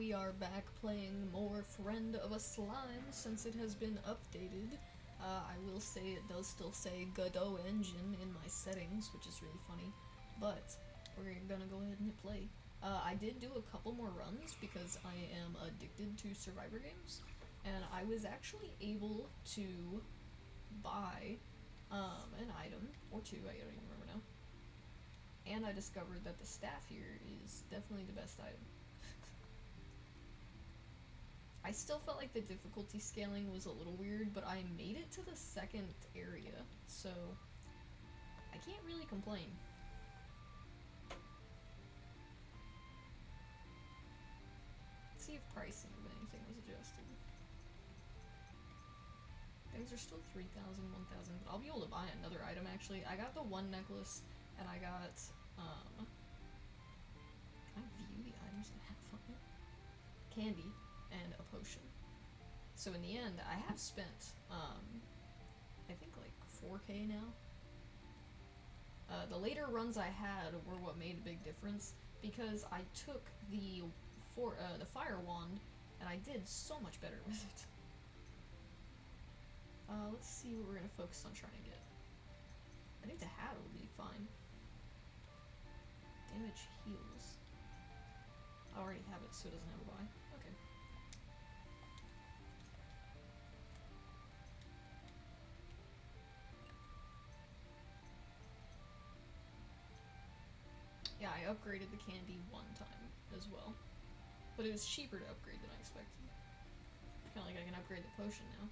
we are back playing more Friend of a Slime since it has been updated. I will say it does still say Godot Engine in my settings, which is really funny, but we're gonna go ahead and hit play. I did do a couple more runs because I am addicted to Survivor games, and I was actually able to buy an item, or two, I don't even remember now, and I discovered that the staff here is definitely the best item. I still felt like the difficulty scaling was a little weird, but I made it to the second area, so I can't really complain. Let's see if pricing of anything was adjusted. Things are still 3,000, 1,000, but I'll be able to buy another item actually. I got the one necklace, and I got, can I view the items I have on it? Candy and a potion. So in the end, I have spent, I think like 4K now. The later runs I had were what made a big difference, because I took the fire wand, and I did so much better with it. Let's see what we're gonna focus on trying to get. I think the hat will be fine. Damage heals. I already have it, so it doesn't have a buy. Okay. Yeah, I upgraded the candy one time as well. But it was cheaper to upgrade than I expected. Kinda like I can upgrade the potion now.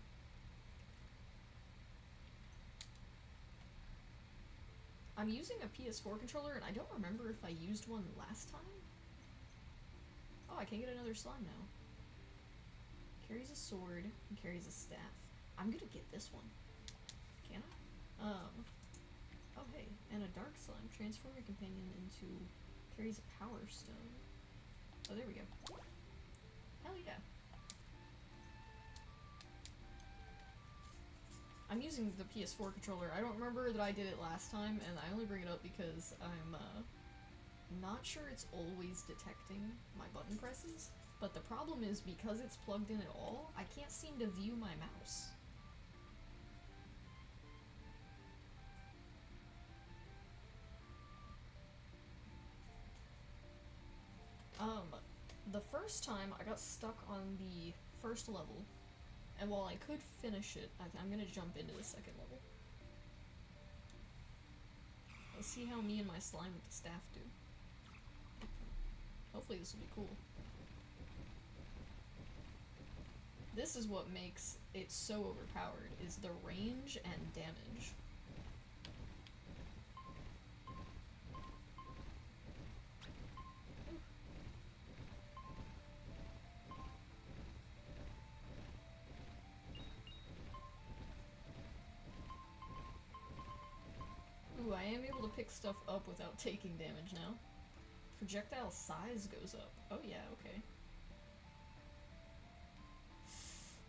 I'm using a PS4 controller, and I don't remember if I used one last time. Oh, I can get another slime now. Carries a sword and carries a staff. I'm gonna get this one. Can I? Oh hey, and a dark slime. Transform your companion into... carries a power stone. Oh, there we go. Hell yeah. I'm using the PS4 controller. I don't remember that I did it last time, and I only bring it up because I'm, not sure it's always detecting my button presses, but the problem is because it's plugged in at all, I can't seem to view my mouse. The first time I got stuck on the first level, and while I could finish it, I'm gonna jump into the second level. Let's see how me and my slime with the staff do. Hopefully this will be cool. This is what makes it so overpowered, is the range and damage. Ooh, I am able to pick stuff up without taking damage now. Projectile size goes up. Oh yeah, okay.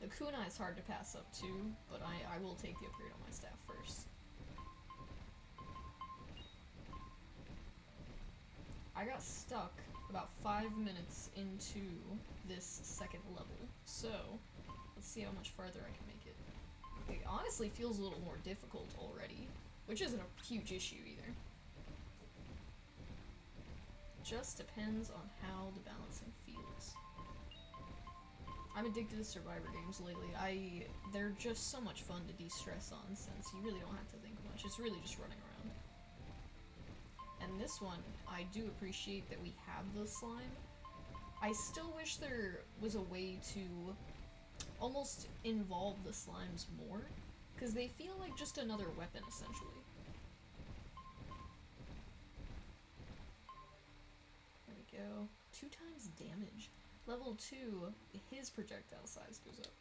The kunai is hard to pass up too, but I will take the upgrade on my staff first. I got stuck about 5 minutes into this second level, so let's see how much farther I can make it. It honestly feels a little more difficult already, which isn't a huge issue either. Just depends on how the balancing feels. I'm addicted to Survivor games lately. They're just so much fun to de-stress on, since you really don't have to think much. It's really just running around. And this one, I do appreciate that we have the slime. I still wish there was a way to almost involve the slimes more, because they feel like just another weapon, essentially. There we go. 2 times damage. Level 2, his projectile size goes up.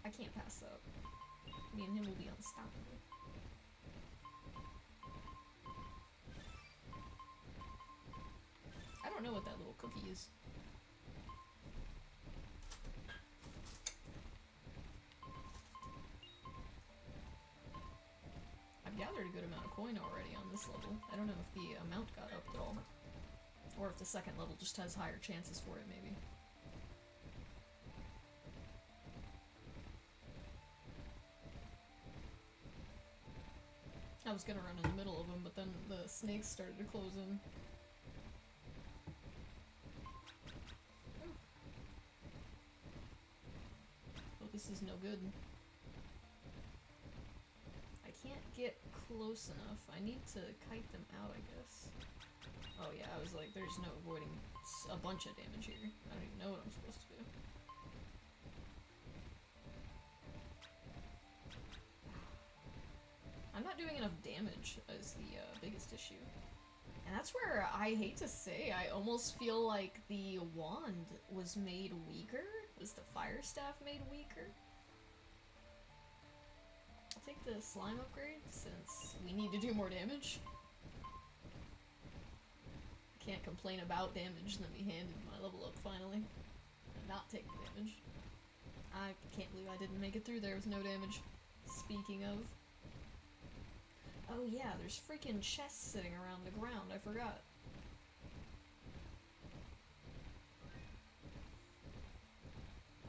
I can't pass that up. Me and him will be unstoppable. I don't know what that little cookie is. I've gathered a good amount of coin already on this level. I don't know if the amount got up at all. Or if the second level just has higher chances for it, maybe. I was gonna run in the middle of them, but then the snakes started to close in. Oh, this is no good. I can't get close enough. I need to kite them out, I guess. Oh yeah, I was like, there's no avoiding a bunch of damage here. I don't even know what I'm supposed to do. I'm not doing enough damage is the biggest issue. And that's where I hate to say, I almost feel like the wand was made weaker? Was the fire staff made weaker? I'll take the slime upgrade since we need to do more damage. Can't complain about damage, let me hand my level up finally. And not take the damage. I can't believe I didn't make it through there with no damage. Speaking of. Oh yeah, there's freaking chests sitting around the ground, I forgot.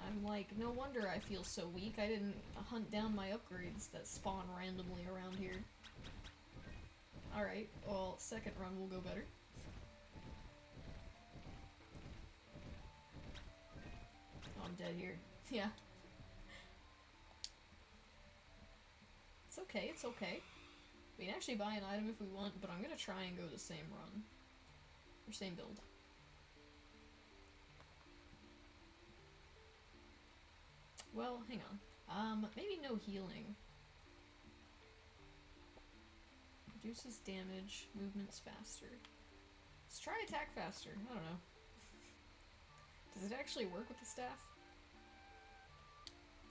I'm like, no wonder I feel so weak, I didn't hunt down my upgrades that spawn randomly around here. Alright, well, second run will go better. Oh, I'm dead here. Yeah. It's okay, it's okay. We can actually buy an item if we want, but I'm gonna try and go the same run. Or same build. Well, hang on. Maybe no healing. Reduces damage, movement's faster. Let's try attack faster, I don't know. Does it actually work with the staff?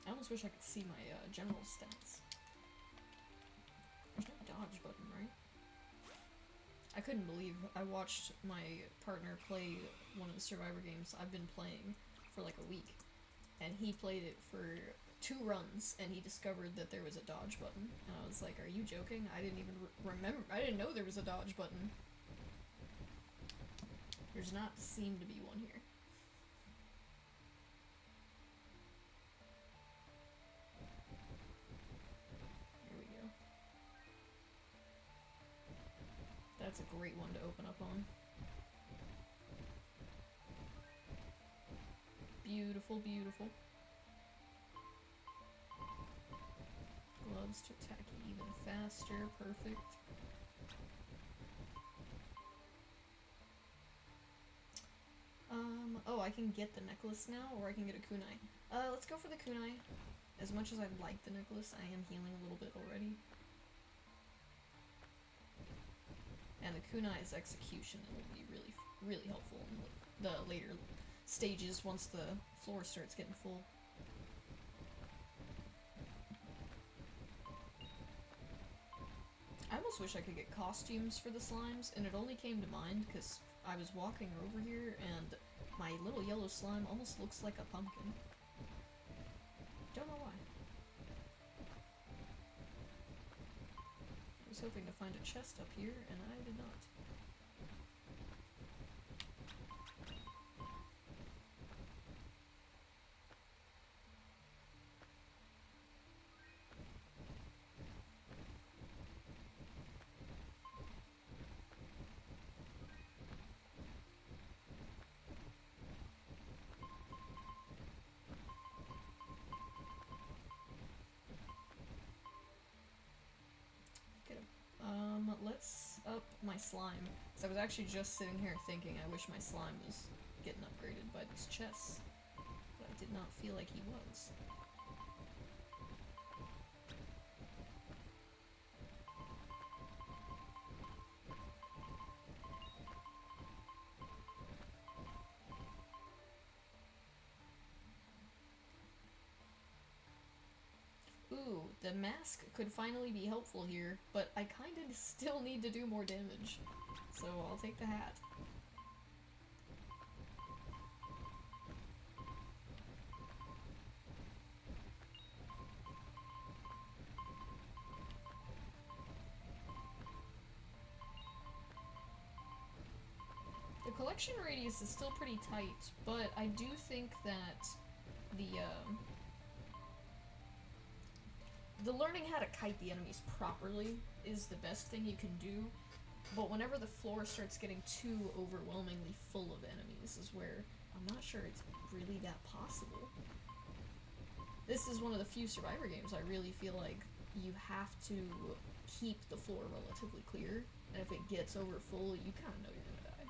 I almost wish I could see my general stats. There's no dodge button, right? I couldn't believe I watched my partner play one of the Survivor games I've been playing for like a week. And he played it for 2 runs, and he discovered that there was a dodge button. And I was like, are you joking? I didn't even remember. I didn't know there was a dodge button. There's not seem to be one here. Here we go. That's a great one to open up on. Beautiful, beautiful. Gloves to attack you even faster. Perfect. Oh, I can get the necklace now, or I can get a kunai. Let's go for the kunai. As much as I like the necklace, I am healing a little bit already. And the kunai's execution will be really, really helpful in the later stages once the floor starts getting full. I almost wish I could get costumes for the slimes, and it only came to mind because I was walking over here and my little yellow slime almost looks like a pumpkin. Don't know why. I was hoping to find a chest up here, and I did not. Let's up my slime. So I was actually just sitting here thinking I wish my slime was getting upgraded by these chests. But I did not feel like he was. Ooh, the mask could finally be helpful here, but I kinda still need to do more damage. So I'll take the hat. The collection radius is still pretty tight, but I do think that the the learning how to kite the enemies properly is the best thing you can do, but whenever the floor starts getting too overwhelmingly full of enemies is where I'm not sure it's really that possible. This is one of the few Survivor games I really feel like you have to keep the floor relatively clear, and if it gets over full, you kind of know you're gonna die.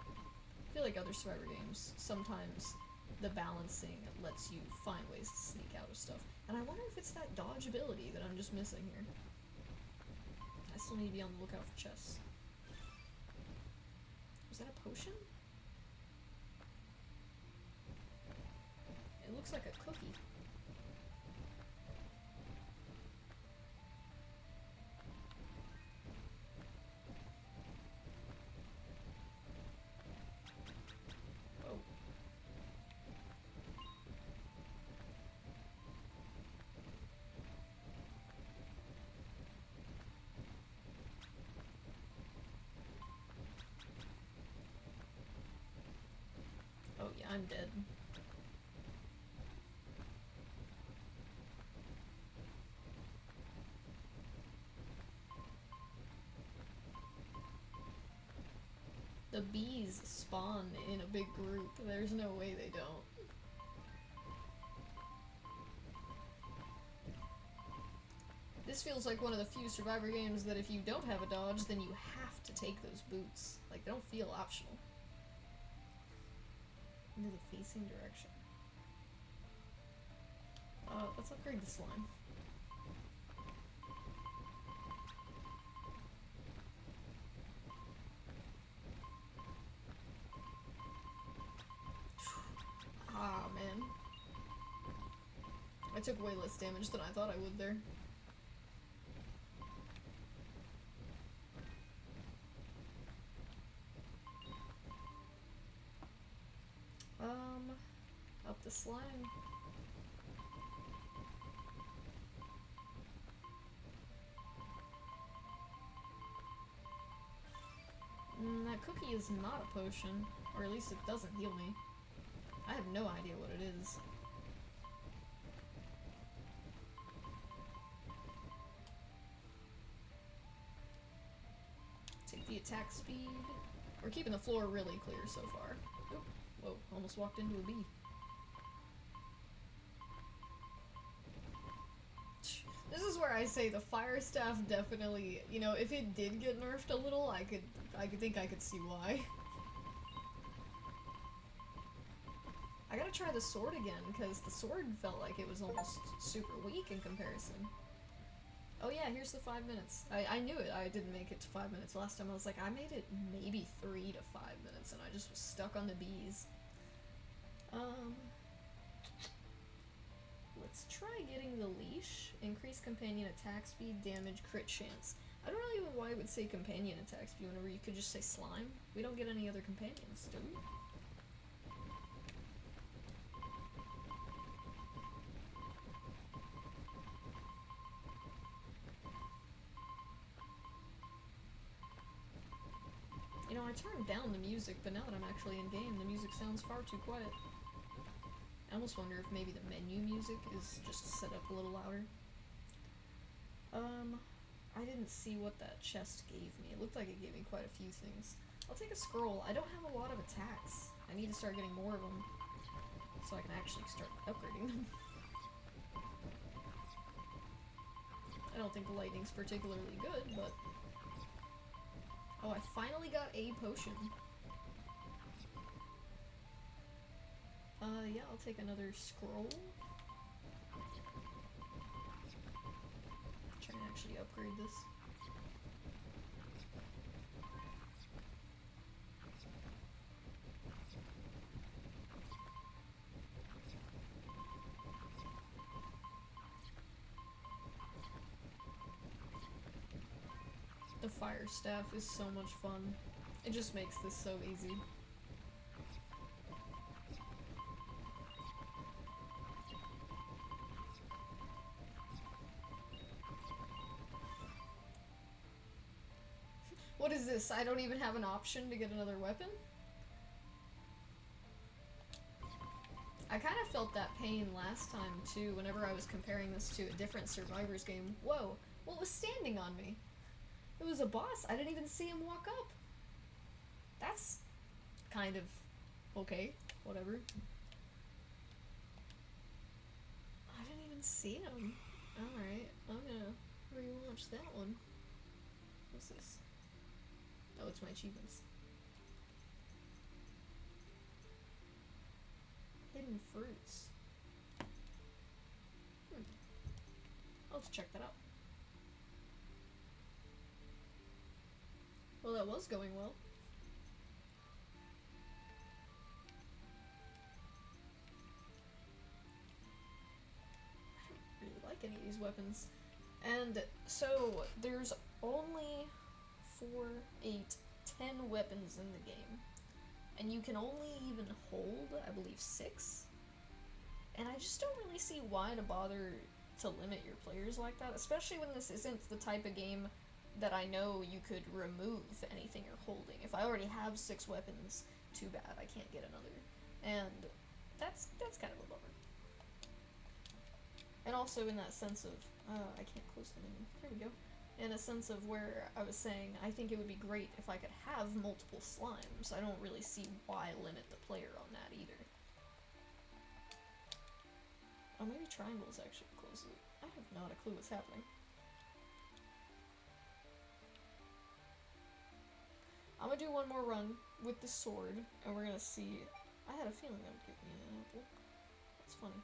I feel like other Survivor games, sometimes the balancing lets you find ways to sneak out of stuff. And I wonder if it's that dodge ability that I'm just missing here. I still need to be on the lookout for chests. Was that a potion? It looks like a cookie. Oh yeah, I'm dead. The bees spawn in a big group. There's no way they don't. This feels like one of the few Survivor games that if you don't have a dodge, then you have to take those boots. Like, they don't feel optional. Into the facing direction. Let's upgrade the slime. Ah, man. I took way less damage than I thought I would there. Up the slime. That cookie is not a potion, or at least it doesn't heal me. I have no idea what it is. Take the attack speed. We're keeping the floor really clear so far. Oop. Whoa, almost walked into a bee. This is where I say the fire staff definitely, you know, if it did get nerfed a little, I could think I could see why. I gotta try the sword again, because the sword felt like it was almost super weak in comparison. Oh yeah, here's the 5 minutes. I knew it. I didn't make it to 5 minutes last time. I was like, I made it maybe 3 to 5 minutes, and I just was stuck on the bees. Let's try getting the leash. Increase companion attack speed, damage, crit chance. I don't know even why it would say companion attack speed whenever you could just say slime. We don't get any other companions, do we? You know, I turned down the music, but now that I'm actually in game, the music sounds far too quiet. I almost wonder if maybe the menu music is just set up a little louder. I didn't see what that chest gave me. It looked like it gave me quite a few things. I'll take a scroll. I don't have a lot of attacks. I need to start getting more of them so I can actually start upgrading them. I don't think the lightning's particularly good, but... Oh, I finally got a potion. Yeah, I'll take another scroll. Try and actually upgrade this. The fire staff is so much fun. It just makes this so easy. What is this? I don't even have an option to get another weapon? I kind of felt felt that pain last time, too, whenever I was comparing this to a different Survivors game. Whoa, what was standing on me? It was a boss. I didn't even see him walk up. That's kind of okay. Whatever. I didn't even see him. Alright, I'm gonna rewatch that one. What's this? Oh, it's my achievements. Hidden fruits. I'll have to check that out. Well, that was going well. I don't really like any of these weapons. And so, there's only 4, 8, 10 weapons in the game. And you can only even hold, I believe, 6. And I just don't really see why to bother to limit your players like that, especially when this isn't the type of game that I know you could remove anything you're holding. If I already have 6 weapons, too bad, I can't get another. And that's kind of a bummer. And also in that sense of, I can't close the menu, there we go. In a sense of where I was saying, I think it would be great if I could have multiple slimes. I don't really see why limit the player on that either. Oh, maybe triangles actually close it. I have not a clue what's happening. I'm gonna do one more run with the sword, and we're gonna see. I had a feeling that would give me an apple. That's funny.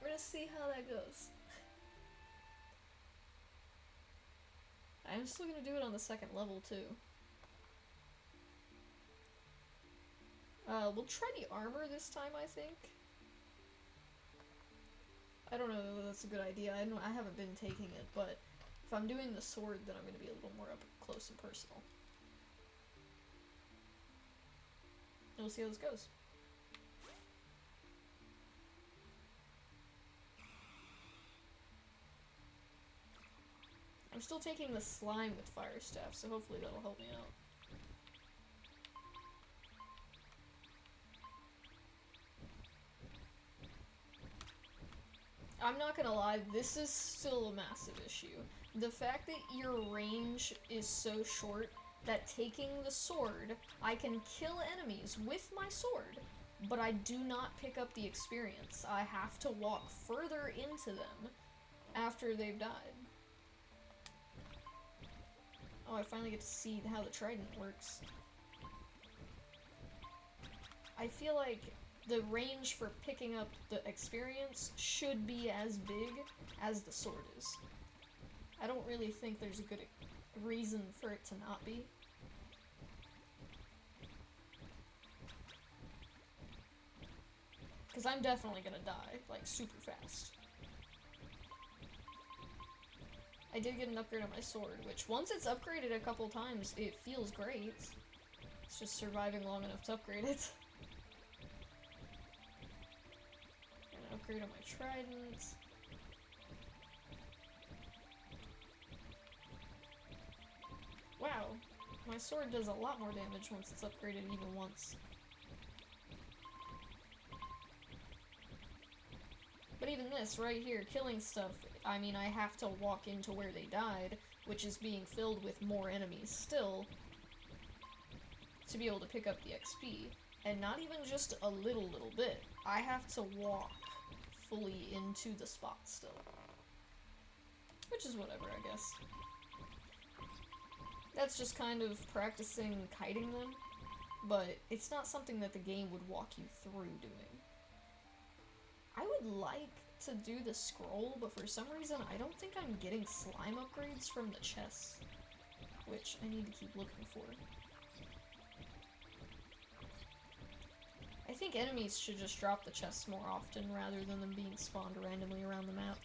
We're gonna see how that goes. I'm still gonna do it on the 2nd level, too. We'll try the armor this time, I think. I don't know whether that's a good idea. I haven't been taking it, but if I'm doing the sword, then I'm gonna be a little more up close and personal. And we'll see how this goes. I'm still taking the slime with fire staff, so hopefully that'll help me out. I'm not gonna lie, this is still a massive issue. The fact that your range is so short that taking the sword, I can kill enemies with my sword, but I do not pick up the experience. I have to walk further into them after they've died. Oh, I finally get to see how the trident works. I feel like the range for picking up the experience should be as big as the sword is. I don't really think there's a good reason for it to not be. Because I'm definitely gonna die, like, super fast. I did get an upgrade on my sword, which once it's upgraded a couple times, it feels great. It's just surviving long enough to upgrade it. And an upgrade on my trident. Wow, my sword does a lot more damage once it's upgraded even once. But even this, right here, killing stuff, I mean, I have to walk into where they died, which is being filled with more enemies still, to be able to pick up the XP. And not even just a little bit. I have to walk fully into the spot still. Which is whatever, I guess. That's just kind of practicing kiting them, but it's not something that the game would walk you through doing. I would like to do the scroll, but for some reason I don't think I'm getting slime upgrades from the chests, which I need to keep looking for. I think enemies should just drop the chests more often rather than them being spawned randomly around the map.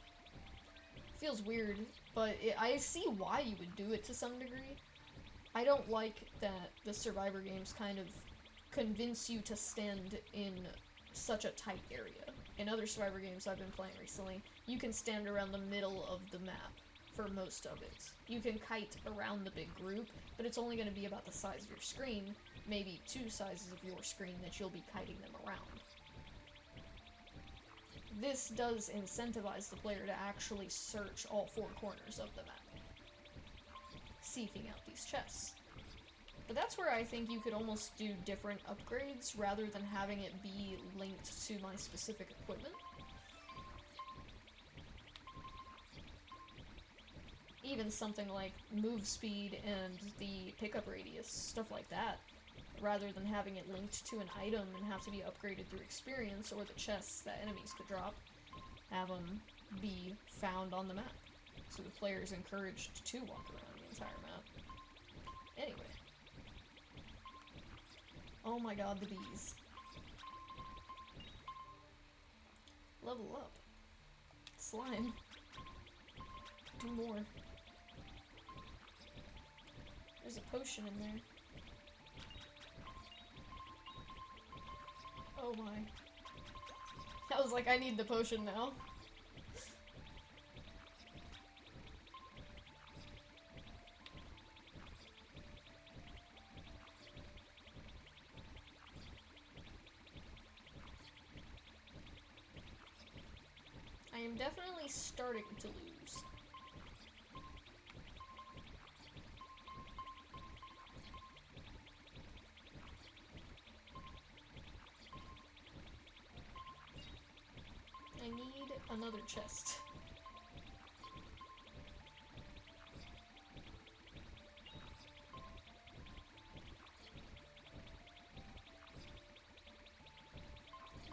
It feels weird, but I see why you would do it to some degree. I don't like that the Survivor games kind of convince you to stand in such a tight area. In other Survivor games I've been playing recently, you can stand around the middle of the map for most of it. You can kite around the big group, but it's only going to be about the size of your screen, maybe 2 sizes of your screen that you'll be kiting them around. This does incentivize the player to actually search all 4 corners of the map, seeking out these chests. But that's where I think you could almost do different upgrades rather than having it be linked to my specific equipment. Even something like move speed and the pickup radius, stuff like that, rather than having it linked to an item and have to be upgraded through experience or the chests that enemies could drop, have them be found on the map. So the player is encouraged to walk around the entire map. Anyway. Oh my god, the bees. Level up. Slime. Do more. There's a potion in there. Oh my. I was like, I need the potion now. I am definitely starting to lose. I need another chest.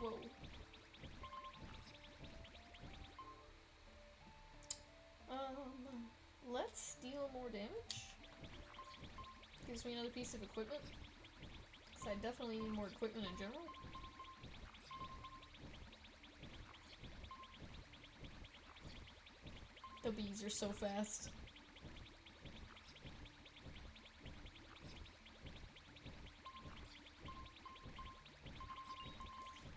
Whoa. Let's deal more damage. Gives me another piece of equipment. Because I definitely need more equipment in general. The bees are so fast.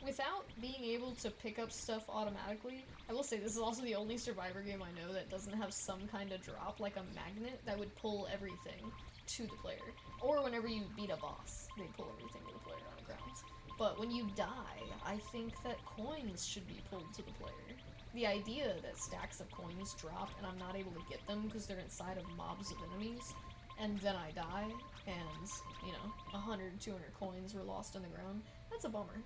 Without being able to pick up stuff automatically, I will say this is also the only Survivor game I know that doesn't have some kind of drop, like a magnet, that would pull everything to the player. Or whenever you beat a boss, they pull everything to the player on the ground. But when you die, I think that coins should be pulled to the player. The idea that stacks of coins drop and I'm not able to get them because they're inside of mobs of enemies, and then I die, and, you know, 100, 200 coins were lost on the ground, that's a bummer.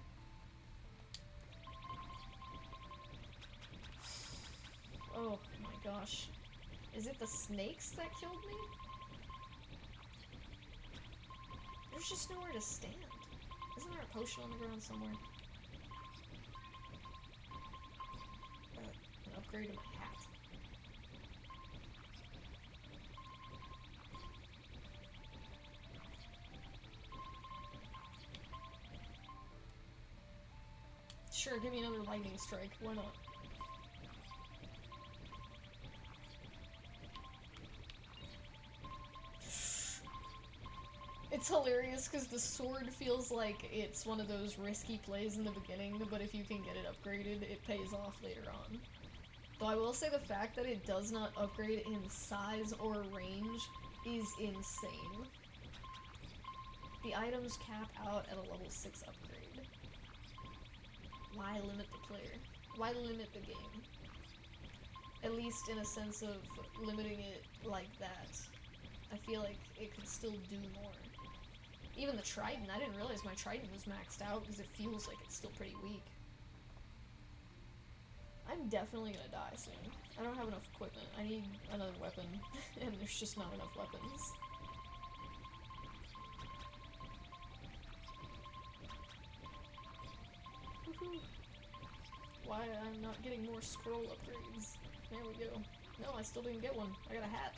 Oh my gosh. Is it the snakes that killed me? There's just nowhere to stand. Isn't there a potion on the ground somewhere? An upgrade to my hat. Sure, give me another lightning strike. Why not? It's hilarious because the sword feels like it's one of those risky plays in the beginning, but if you can get it upgraded, it pays off later on. Though I will say the fact that it does not upgrade in size or range is insane. The items cap out at a level 6 upgrade. Why limit the player? Why limit the game? At least in a sense of limiting it like that. I feel like it could still do more. Even the Trident, I didn't realize my Trident was maxed out because it feels like it's still pretty weak. I'm definitely gonna die soon. I don't have enough equipment. I need another weapon, and there's just not enough weapons. Woohoo! Why I'm not getting more scroll upgrades. There we go. No, I still didn't get one. I got a hat.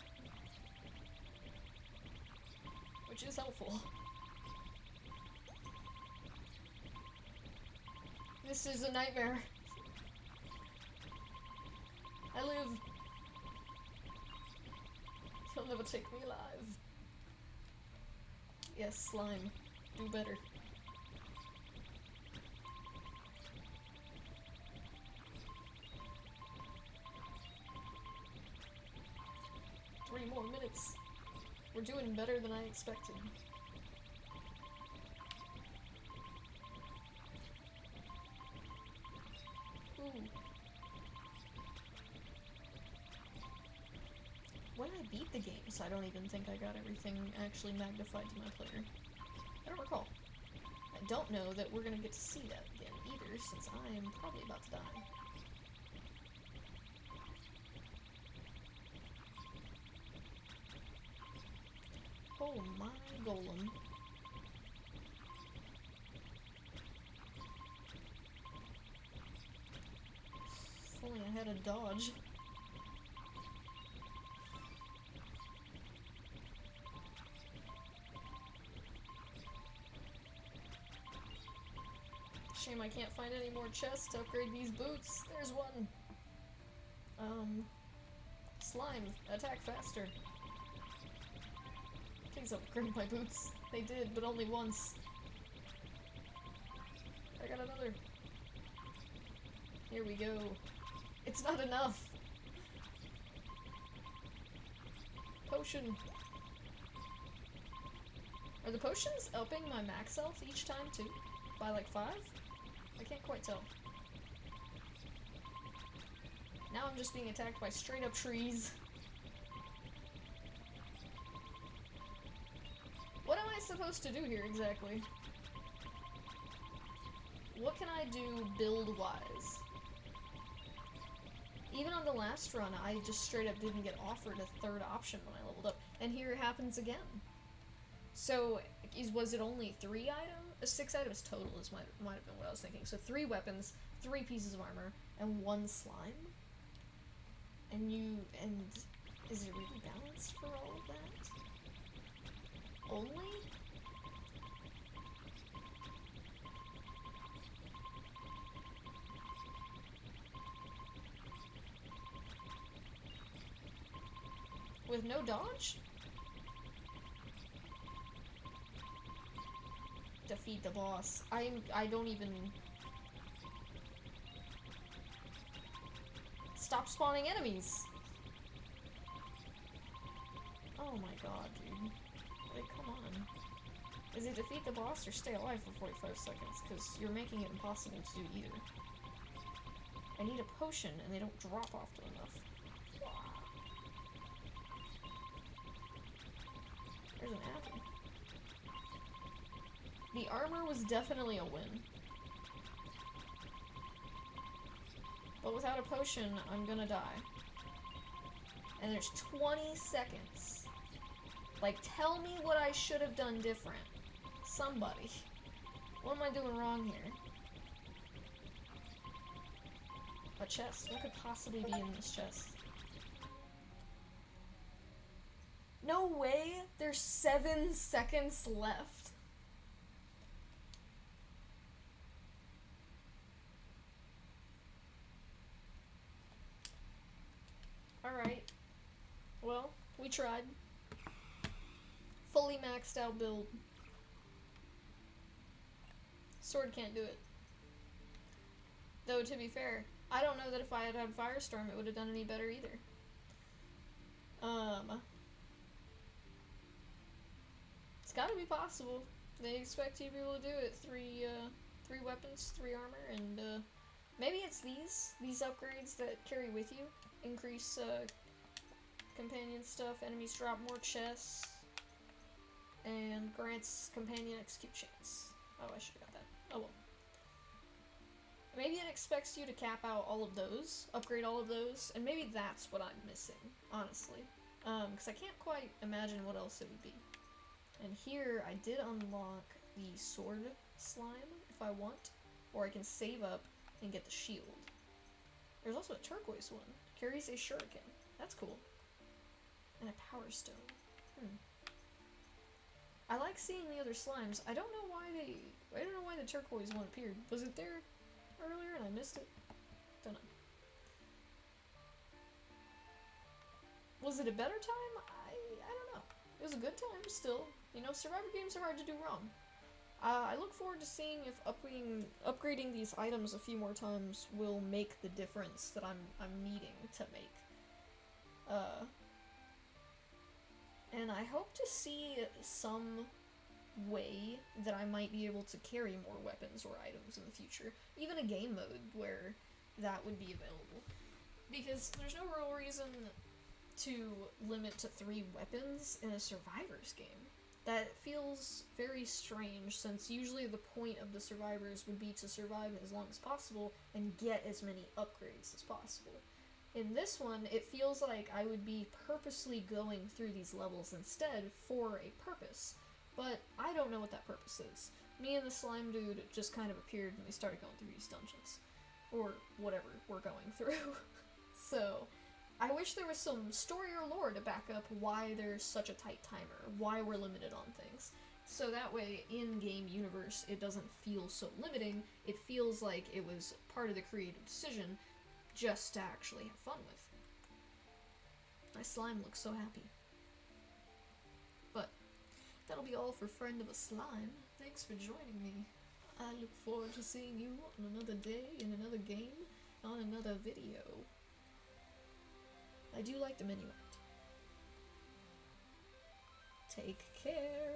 Which is helpful. This is a nightmare. I live. You'll never take me alive. Yes, slime. Do better. Three more minutes. We're doing better than I expected. When I beat the game, so I don't even think I got everything actually magnified to my player. I don't recall. I don't know that we're gonna get to see that again either, since I am probably about to die. Oh my golem. If only I had a dodge. Shame I can't find any more chests to upgrade these boots. There's one. Slime, attack faster. Please upgrade my boots. They did, but only once. I got another. Here we go. It's not enough. Potion. Are the potions upping my max health each time too? By like 5? I can't quite tell. Now I'm just being attacked by straight up trees. What am I supposed to do here exactly? What can I do build-wise? Even on the last run, I just straight up didn't get offered a third option when I leveled up. And here it happens again. So, was it only 3 items? 6 items total might have been what I was thinking. So 3 weapons, 3 pieces of armor, and 1 slime? And is it really balanced for all of that? Only? With no dodge? Defeat the boss. I don't even... Stop spawning enemies! Oh my god, dude. Like, come on. Is it defeat the boss or stay alive for 45 seconds? Because you're making it impossible to do either. I need a potion, and they don't drop often enough. There's an apple. The armor was definitely a win. But without a potion, I'm gonna die. And there's 20 seconds. Like, tell me what I should have done different. Somebody. What am I doing wrong here? A chest. What could possibly be in this chest? No way! There's 7 seconds left. Alright. Well, we tried. Fully maxed out build. Sword can't do it. Though, to be fair, I don't know that if I had had Firestorm it would have done any better either. It's gotta be possible. They expect you to be able to do it. 3 weapons, 3 armor, and maybe it's these upgrades that carry with you. Increase companion stuff, enemies drop more chests, and grants companion execute chance. Oh, I should have got that. Oh well. Maybe it expects you to cap out all of those, upgrade all of those, and maybe that's what I'm missing, honestly. Because I can't quite imagine what else it would be. And here, I did unlock the sword slime, if I want, or I can save up and get the shield. There's also a turquoise one. Carries a shuriken. That's cool. And a power stone. I like seeing the other slimes. I don't know why the turquoise one appeared. Was it there earlier and I missed it? Don't know. Was it a better time? I don't know. It was a good time still. You know, Survivor games are hard to do wrong. I look forward to seeing if upgrading these items a few more times will make the difference that I'm needing to make. And I hope to see some way that I might be able to carry more weapons or items in the future. Even a game mode where that would be available. Because there's no real reason to limit to 3 weapons in a Survivors game. That feels very strange, since usually the point of the Survivors would be to survive as long as possible and get as many upgrades as possible. In this one, it feels like I would be purposely going through these levels instead for a purpose, but I don't know what that purpose is. Me and the slime dude just kind of appeared and we started going through these dungeons. Or whatever we're going through. So, I wish there was some story or lore to back up why there's such a tight timer, why we're limited on things. So that way, in-game universe, it doesn't feel so limiting, it feels like it was part of the creative decision just to actually have fun with. My slime looks so happy. But, that'll be all for Friend of a Slime. Thanks for joining me. I look forward to seeing you on another day, in another game, on another video. I do like the menu art. Take care.